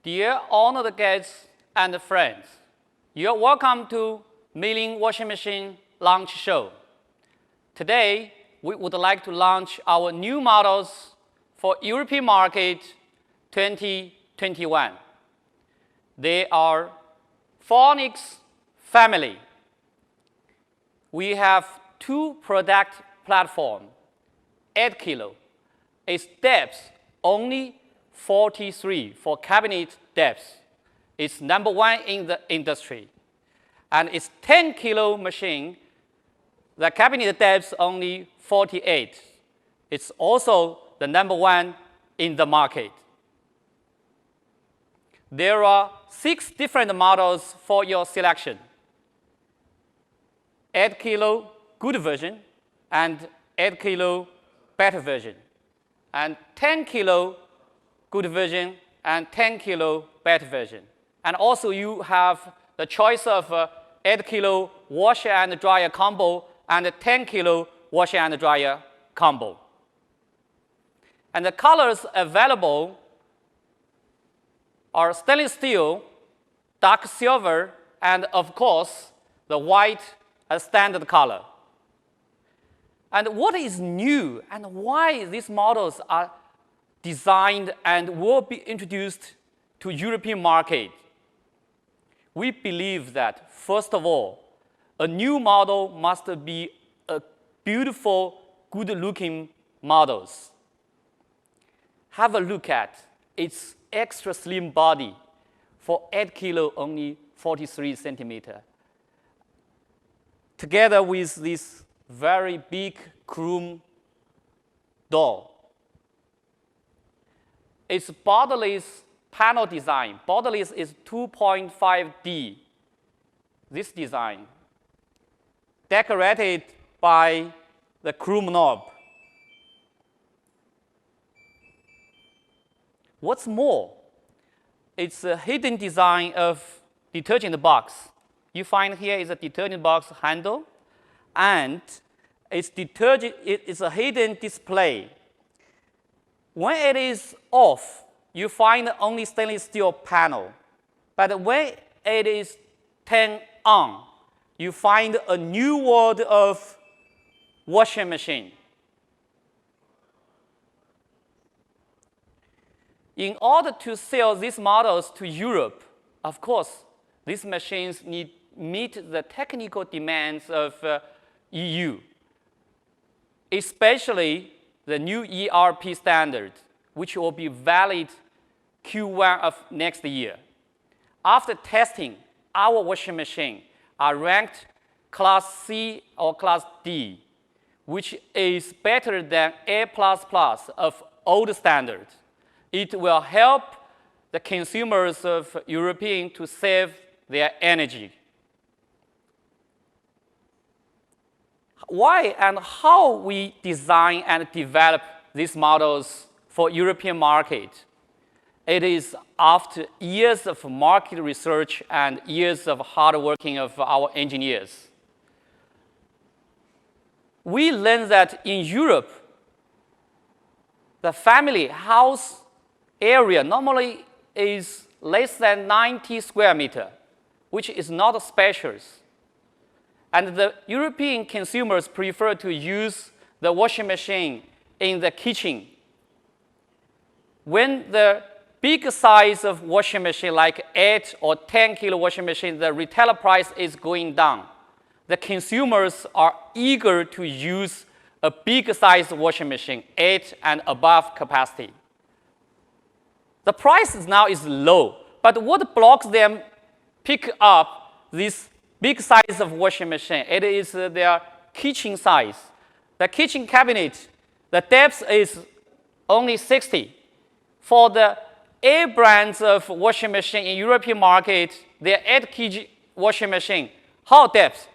Dear honored guests and friends, you're welcome to MEILING washing machine launch show. Today, we would like to launch our new models for European market 2021. They are Phonics family. We have two product platforms, 8 kilo. Its depth only 43 for cabinet depth. It's #1 in the industry. And its 10 kilo machine, the cabinet depth only 48. It's also the #1 in the market. There are 6 different models for your selection. 8 kilo good version, and 8 kilo better version, and 10 kilo good version, and 10 kilo better version. And also you have the choice of 8 kilo washer and dryer combo and 10 kilo washer and dryer combo. And the colors available are stainless steel, dark silver, and of course, the white as standard color. And what is new and why these models are designed and will be introduced to European market? We believe that, first of all, a new model must be a beautiful, good-looking models. Have a look at its extra slim body for 8 kilo, only 43 centimeter. Together with this very big chrome door. Its borderless panel design. Borderless is 2.5D. This design, decorated by the chrome knob. What's more, it's a hidden design of detergent box. You find here is a detergent box handle, and it's a hidden display. When it is off, you find only stainless steel panel. But when it is turned on, you find a new world of washing machine. In order to sell these models to Europe, of course, these machines need meet the technical demands of EU, especially the new ERP standard, which will be valid Q1 of next year. After testing, our washing machine are ranked Class C or Class D, which is better than A++ of old standard. It will help the consumers of European to save their energy. Why and how we design and develop these models for European market? It is after years of market research and years of hard working of our engineers. We learned that in Europe, the family house area normally is less than 90 square meter, which is not spacious. And the European consumers prefer to use the washing machine in the kitchen. When the big size of washing machine, like 8 or 10 kilo washing machine, the retail price is going down. The consumers are eager to use a big size washing machine, 8 and above capacity. The price now is low, but what blocks them pick up this big size of washing machine? It is their kitchen size. The kitchen cabinet, the depth is only 60. For the A brands of washing machine in European market, their 8 kg washing machine, how depth?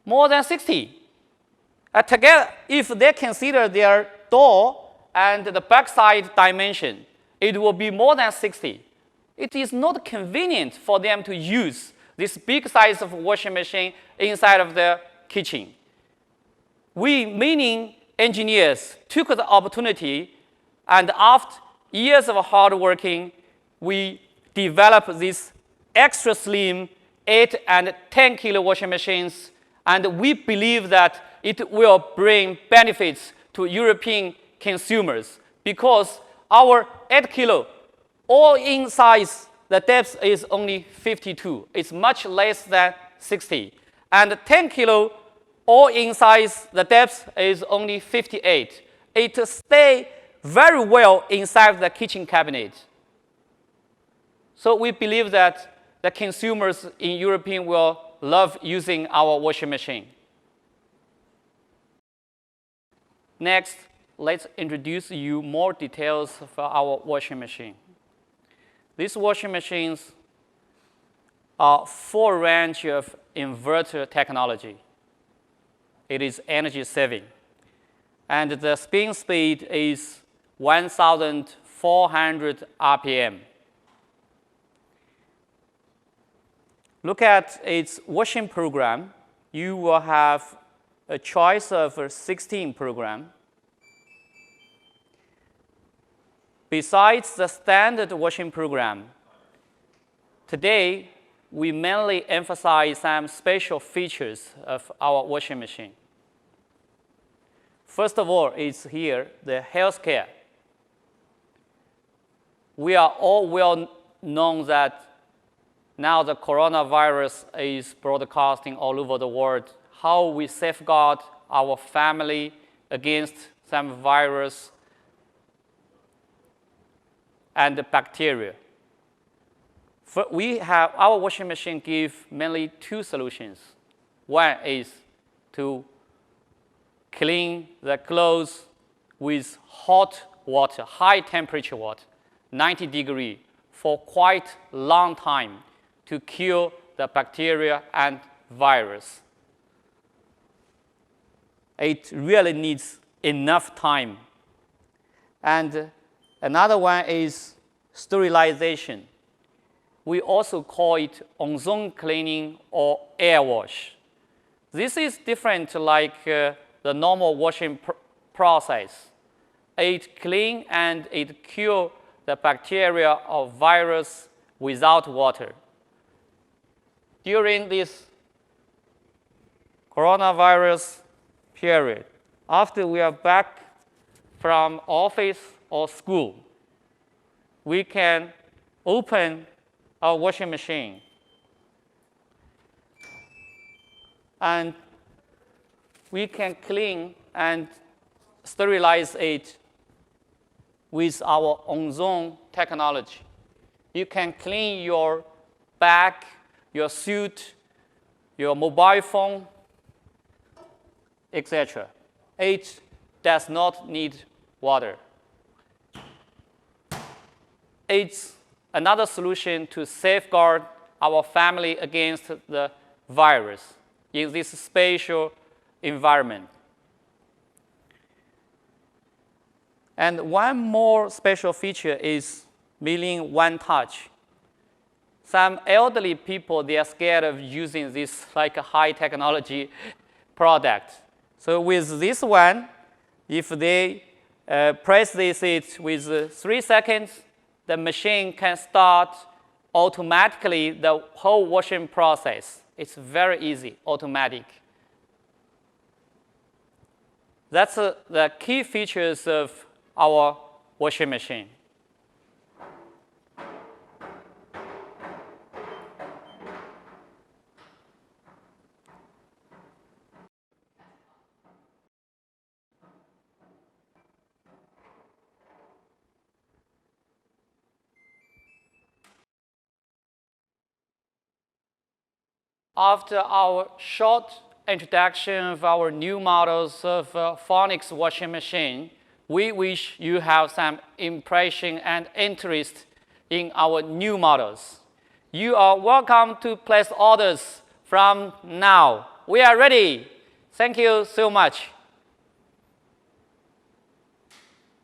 More than 60. Together, if they consider their door and the backside dimension, it will be more than 60. It is not convenient for them to use this big size of washing machine inside of the kitchen. We, MEILING engineers, took the opportunity, and after years of hard working, we developed these extra slim 8 and 10 kilo washing machines, and we believe that it will bring benefits to European consumers because our 8 kilo, all in size, the depth is only 52. It's much less than 60. And 10 kilo, all in size, the depth is only 58. It stays very well inside the kitchen cabinet. So we believe that the consumers in Europe will love using our washing machine. Next, let's introduce you more details for our washing machine. These washing machines are full range of inverter technology. It is energy saving. And the spin speed is 1,400 RPM. Look at its washing program. You will have a choice of 16 programs. Besides the standard washing program, today we mainly emphasize some special features of our washing machine. First of all, it's here, the healthcare. We are all well known that now the coronavirus is broadcasting all over the world. How we safeguard our family against some virus and bacteria. We have our washing machine give mainly two solutions. One is to clean the clothes with hot water, high temperature water, 90 degrees, for quite long time to kill the bacteria and virus. It really needs enough time. And another one is sterilization. We also call it on-zone cleaning or air wash. This is different like the normal washing process. It cleans and it kills the bacteria or virus without water. During this coronavirus period, after we are back from office or school, we can open our washing machine and we can clean and sterilize it with our on-zone technology. You can clean your bag, your suit, your mobile phone, etc. It does not need water. It's another solution to safeguard our family against the virus in this spatial environment. And one more special feature is MEILING One Touch. Some elderly people, they are scared of using this like a high technology product. So with this one, if they press this with 3 seconds, the machine can start automatically the whole washing process. It's very easy, automatic. That's the key features of our washing machine. After our short introduction of our new models of Phonics washing machine, we wish you have some impression and interest in our new models. You are welcome to place orders from now. We are ready. Thank you so much.